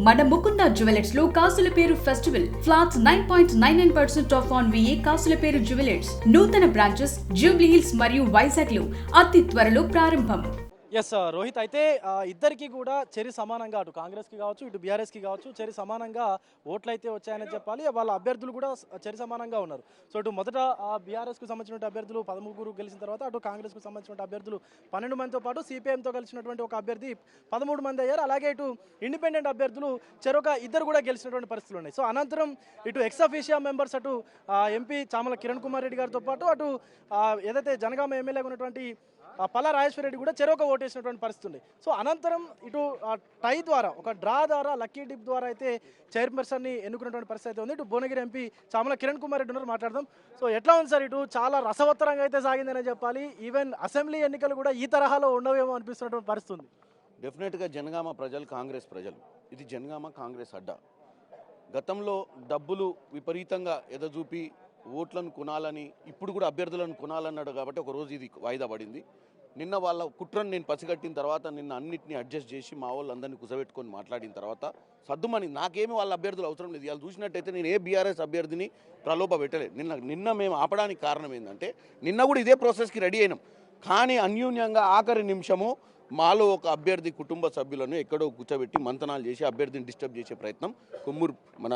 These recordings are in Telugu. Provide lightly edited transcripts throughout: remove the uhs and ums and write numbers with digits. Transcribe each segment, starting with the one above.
మన ముకుంద జ్యువెలర్స్ లో కాసుల పేరు festival flats 9.99% of on VA కాసుల పేరు జ్యువెలర్స్ నూతన బ్రాంచెస్ జూబ్లీ హిల్స్ మరియు వైజాగ్ లో అతి త్వరలో ప్రారంభం. ఎస్ రోహిత్, అయితే ఇద్దరికి కూడా చెరి సమానంగా అటు కాంగ్రెస్కి కావచ్చు ఇటు బీఆర్ఎస్కి కావచ్చు చెరి సమానంగా ఓట్లు అయితే వచ్చాయని చెప్పాలి. వాళ్ళ అభ్యర్థులు కూడా చెరి సమానంగా ఉన్నారు. సో ఇటు మొదట బీఆర్ఎస్కు సంబంధించిన అభ్యర్థులు 13 గెలిచిన తర్వాత అటు కాంగ్రెస్కు సంబంధించిన అభ్యర్థులు 12 మందితో పాటు సిపిఐఎంతో కలిసినటువంటి ఒక అభ్యర్థి 13 మంది అయ్యారు. అలాగే ఇటు ఇండిపెండెంట్ అభ్యర్థులు చెరొక ఇద్దరు కూడా గెలిచినటువంటి పరిస్థితులు ఉన్నాయి. సో అనంతరం ఇటు ఎక్స్ అఫీషియా మెంబర్స్ అటు ఎంపీ చామల కిరణ్ కుమార్ రెడ్డి గారితో పాటు అటు ఏదైతే జనగామ ఎమ్మెల్యేగా ఉన్నటువంటి పల్లా రాజేశ్వర రెడ్డి కూడా చెరొక ఓటేసినటువంటి పరిస్థితి ఉంది. సో అనంతరం ఇటు టై ద్వారా ఒక డ్రా ద్వారా లక్కీ డిప్ ద్వారా అయితే చైర్పర్సన్ని ఎన్నుకున్నటువంటి పరిస్థితి అయితే ఉంది. ఇటు భువనగిరి ఎంపీ చామల కిరణ్ కుమార్ రెడ్డి ఉన్నారు, మాట్లాడదాం. సో ఎట్లా ఉంది సార్? ఇటు చాలా రసవత్తరంగా అయితే సాగిందనే చెప్పాలి. ఈవెన్ అసెంబ్లీ ఎన్నికలు కూడా ఈ తరహాలో ఉండవేమో అనిపిస్తున్నటువంటి పరిస్థితి ఉంది. డెఫినెట్గా జనగామ ప్రజలు కాంగ్రెస్ ప్రజలు, ఇది జనగామ కాంగ్రెస్ అడ్డా. గతంలో డబ్బులు విపరీతంగా ఎదజూపి ఓట్లను కొనాలని, ఇప్పుడు కూడా అభ్యర్థులను కొనాలన్నాడు కాబట్టి ఒకరోజు ఇది వాయిదా పడింది. నిన్న వాళ్ళ కుట్రను నేను పసిగట్టిన తర్వాత నిన్న అన్నింటినీ అడ్జస్ట్ చేసి మా వాళ్ళందరినీ కుసబెట్టుకొని మాట్లాడిన తర్వాత సద్దుమని నాకేమి వాళ్ళ అభ్యర్థులు అవసరం లేదు. వాళ్ళు చూసినట్టయితే నేను ఏ బీఆర్ఎస్ అభ్యర్థిని ప్రలోభ పెట్టలేదు. నిన్న మేము ఆపడానికి కారణం ఏంటంటే నిన్న కూడా ఇదే ప్రాసెస్కి రెడీ అయినాం. కానీ అన్యూన్యంగా ఆఖరి నిమిషము మాలో ఒక అభ్యర్థి కుటుంబ సభ్యులను ఎక్కడో కూర్చోబెట్టి మంతనాలు చేసి అభ్యర్థిని డిస్టర్బ్ చేసే ప్రయత్నం మన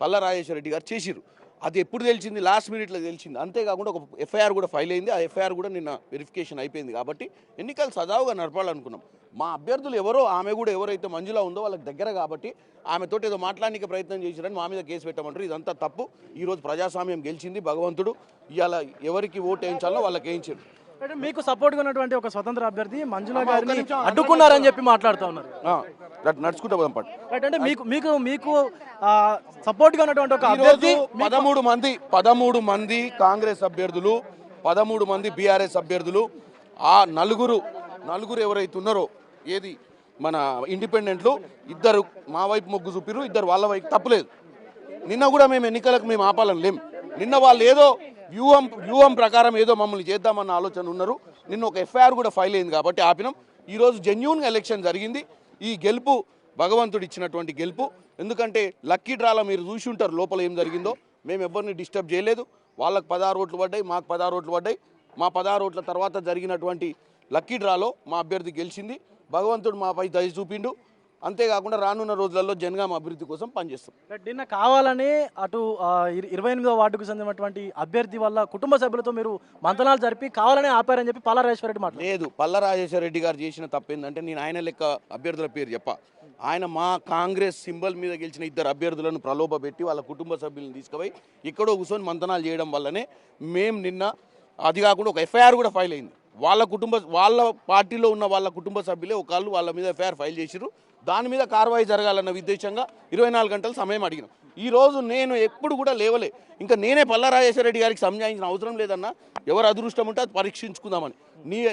పల్లా రాజేశ్వర రెడ్డి గారు చేసిరు. అది ఎప్పుడు తెలిసింది? లాస్ట్ మినిట్లో తెలిసింది. అంతేకాకుండా ఒక ఎఫ్ఐఆర్ కూడా ఫైల్ అయింది. ఆ ఎఫ్ఐఆర్ కూడా నిన్న వెరిఫికేషన్ అయిపోయింది. కాబట్టి ఎన్నికలు సజావుగా నడపాలనుకున్నాం. మా అభ్యర్థులు ఎవరో, ఆమె కూడా ఎవరైతే మంజులా ఉందో వాళ్ళకి దగ్గర కాబట్టి ఆమెతోటి ఏదో మాట్లాడడానికి ప్రయత్నం చేశారని మా మీద కేసు పెట్టమంటారు. ఇదంతా తప్పు. ఈరోజు ప్రజాస్వామ్యం గెలిచింది. భగవంతుడు ఇవాళ ఎవరికి ఓటు వేయించాలో వాళ్ళకి వేయించారు. మీకు సపోర్ట్గా ఉన్నటువంటి ఒక స్వతంత్ర అభ్యర్థి మంజులా గారిని అడ్డుకున్నారని చెప్పి మాట్లాడుతూ ఉన్నారు. నడుచుకుంటా పోదాం పాటు. అంటే మీకు సపోర్ట్గా ఉన్నటువంటి ఒక అభ్యర్థి 13 మంది కాంగ్రెస్ అభ్యర్థులు, 13 మంది బీఆర్ఎస్ అభ్యర్థులు, ఆ నలుగురు ఎవరైతే ఉన్నారో ఏది మన ఇండిపెండెంట్లు ఇద్దరు మా వైపు మొగ్గు చూపిరు, ఇద్దరు వాళ్ళ వైపు తప్పలేదు. నిన్న కూడా మేము ఎన్నికలకు మేము ఆపాలని లేం. నిన్న వాళ్ళు ఏదో వ్యూహం ప్రకారం ఏదో మమ్మల్ని చేద్దామన్న ఆలోచన ఉన్నారు. నిన్న ఒక ఎఫ్ఐఆర్ కూడా ఫైల్ అయింది కాబట్టి ఆపినాం. ఈరోజు జెన్యూన్గా ఎలక్షన్ జరిగింది. ఈ గెలుపు భగవంతుడు ఇచ్చినటువంటి గెలుపు. ఎందుకంటే లక్కీ డ్రాలో మీరు చూసి ఉంటారు లోపల ఏం జరిగిందో. మేము ఎవరిని డిస్టర్బ్ చేయలేదు. వాళ్ళకి 16 ఓట్లు పడ్డాయి, మాకు 16 ఓట్లు పడ్డాయి. మా 16 ఓట్ల తర్వాత జరిగినటువంటి లక్కీ డ్రాలో మా అభ్యర్థి గెలిచింది. భగవంతుడు మాపై దయ చూపిండు. అంతేకాకుండా రానున్న రోజులలో జనగామ అభివృద్ధి కోసం పనిచేస్తాం. నిన్న కావాలని అటు 28వ వార్డుకు చెందినటువంటి అభ్యర్థి వల్ల కుటుంబ సభ్యులతో మీరు మంతనాలు జరిపి కావాలని ఆపారని చెప్పి పల్లా రాజేశ్వర రెడ్డి మాట్లాడారు. లేదు, పల్లా రాజేశ్వర రెడ్డి గారు చేసిన తప్పేందంటే నేను ఆయన లెక్క అభ్యర్థుల పేరు చెప్ప. ఆయన మా కాంగ్రెస్ సింబల్ మీద గెలిచిన ఇద్దరు అభ్యర్థులను ప్రలోభ పెట్టి వాళ్ళ కుటుంబ సభ్యులను తీసుకుపోయి ఎక్కడో కూర్చొని మంతనాలు చేయడం వల్లనే మేము నిన్న, అది కాకుండా ఒక ఎఫ్ఐఆర్ కూడా ఫైల్ అయింది. వాళ్ళ పార్టీలో ఉన్న వాళ్ళ కుటుంబ సభ్యులే ఒకళ్ళు వాళ్ళ మీద ఎఫ్ఐఆర్ ఫైల్ చేసిరు. దాని మీద కార్వాయి జరగాలన్న ఉద్దేశంగా 24 గంటల సమయం అడిగినాం. ఈరోజు నేను ఎప్పుడు కూడా లేవలే. ఇంకా నేనే పల్లా రాజేశ్వర రెడ్డి గారికి సంజాయించిన అవసరం లేదన్నా. ఎవరు అదృష్టం ఉంటే అది పరీక్షించుకుందామని.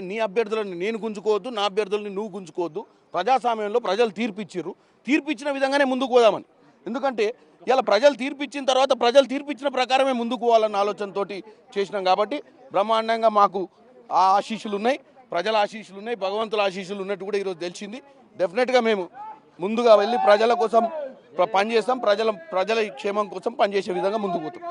నీ అభ్యర్థులను నేను గుంజుకోవద్దు, నా అభ్యర్థులని నువ్వు గుంజుకోవద్దు. ప్రజాస్వామ్యంలో ప్రజలు తీర్పిచ్చిర్రు, తీర్పిచ్చిన విధంగానే ముందుకు పోదామని. ఎందుకంటే ఇలా ప్రజలు తీర్పిచ్చిన తర్వాత ప్రజలు తీర్పిచ్చిన ప్రకారమే ముందుకు పోవాలన్న ఆలోచనతో చేసినాం. కాబట్టి బ్రహ్మాండంగా మాకు ఆ ఆశీస్సులు ఉన్నాయి, ప్రజల ఆశీస్సులు ఉన్నాయి, భగవంతుల ఆశీస్సులు ఉన్నట్టు కూడా ఈరోజు తెలిసింది. డెఫినెట్గా మేము ముందుగా వెళ్ళి ప్రజల కోసం పనిచేస్తాం, ప్రజల క్షేమం కోసం పనిచేసే విధంగా ముందుకు పోతాం.